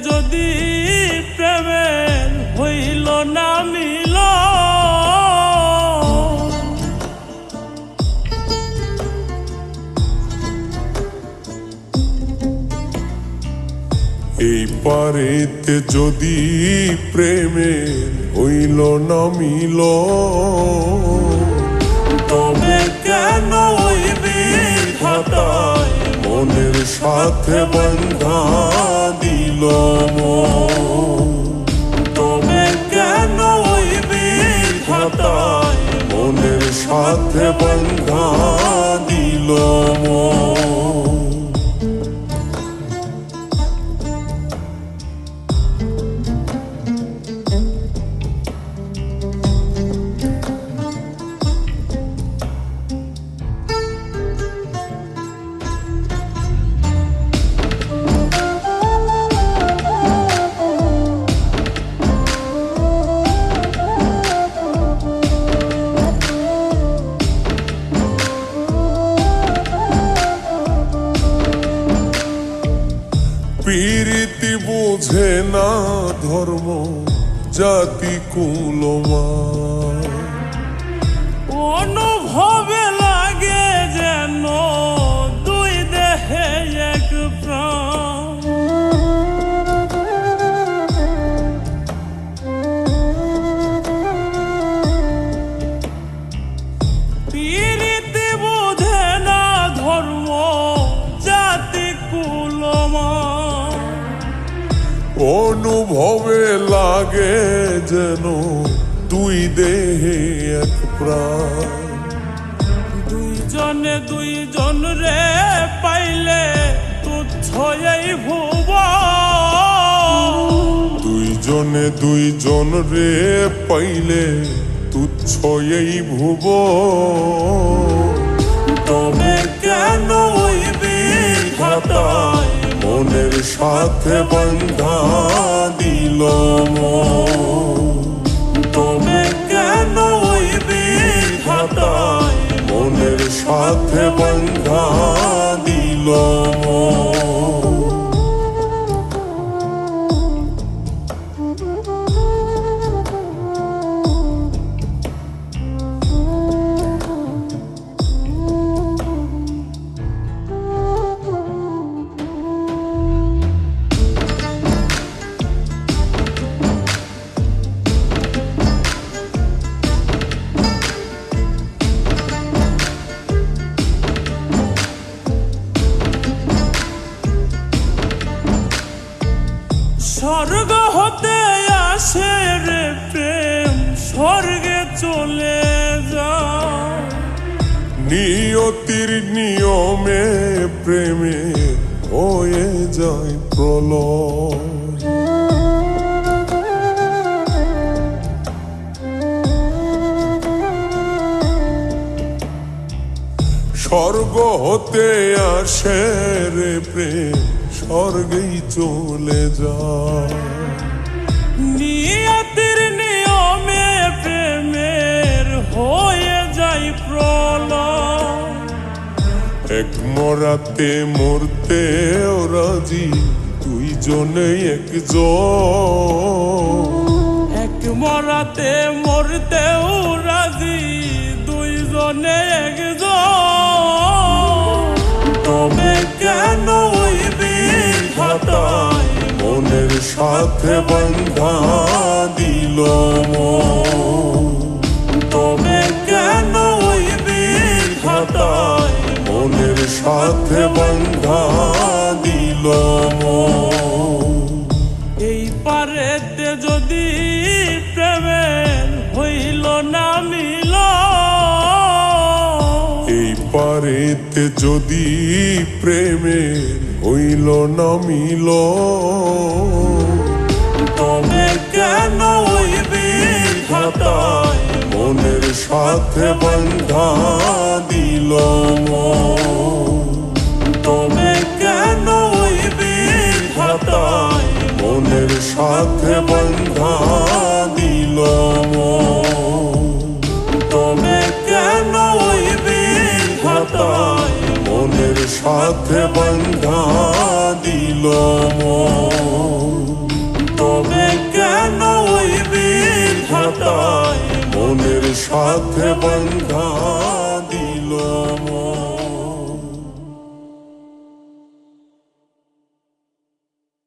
যদি প্রেমের হইল না মিল, এই পারেতে যদি প্রেমের হইল না মিল, তবে কেন ওই বিধাতায় মনের সাথে বন্ধা দিল মন? তবে কেন ওই বিধাতায় মনের সাথে বন্ধা দিল মন? প্রীতি বোঝে না ধর্ম জাতি কুলমান, অনুভবে লাগে যেন দুই দেহে এক প্রাণ। প্রীতি বোঝে না ধর্ম জাতি কুলমান, অনুভবে লাগে যেন দুই দেহে এক প্রাণ। দুইজনে দুইজন রে পাইলে তুচ্ছ এই ভুবন। দুইজনে দুইজন রে পাইলে তুচ্ছ এই ভুবন। তবে কেন ওই বিধাতায় মনের সাথে বন্ধা দিল মন? তবে কেন ওই বিধাতায় মনের সাথে বন্ধা দিল মন? স্বর্গ হতে আসে রে প্রেম, স্বর্গে চলে যায়। নিয়তির নিয়মে প্রেমে হয়ে যায় প্রলয়। স্বর্গ হতে আসে রে প্রেম, স্বর্গেই চলে যায়। নিয়তির নিয়মে প্রেমের হয়ে যায় প্রলয়। এক মরাতে মরতে রাজি দুইজনে একজন। এক মরাতে মরতেও রাজি দুইজনে একজন। তবে কেন ওই বিধাতায় মনের সাথে বন্ধা দিল মন? তবে কেন ওই বিধাতায় মনের সাথে বন্ধা দিল মন? এই পারেতে যদি প্রেমের হইল না মিল, এই পারে হইতে যদি প্রেমের হইল না মিল, তবে কেন ওই বিধাতায় মনের সাথে বন্ধা দিল মন। তবে কেন ওই বিধাতায় মনের সাথে বন্ধা দিল মন। তবে কেন ওই বিধাতায় মনের সাথে বন্ধা দিল মন। তবে কেন ওই বিধাতায় মনের সাথে বন্ধা দিল মন।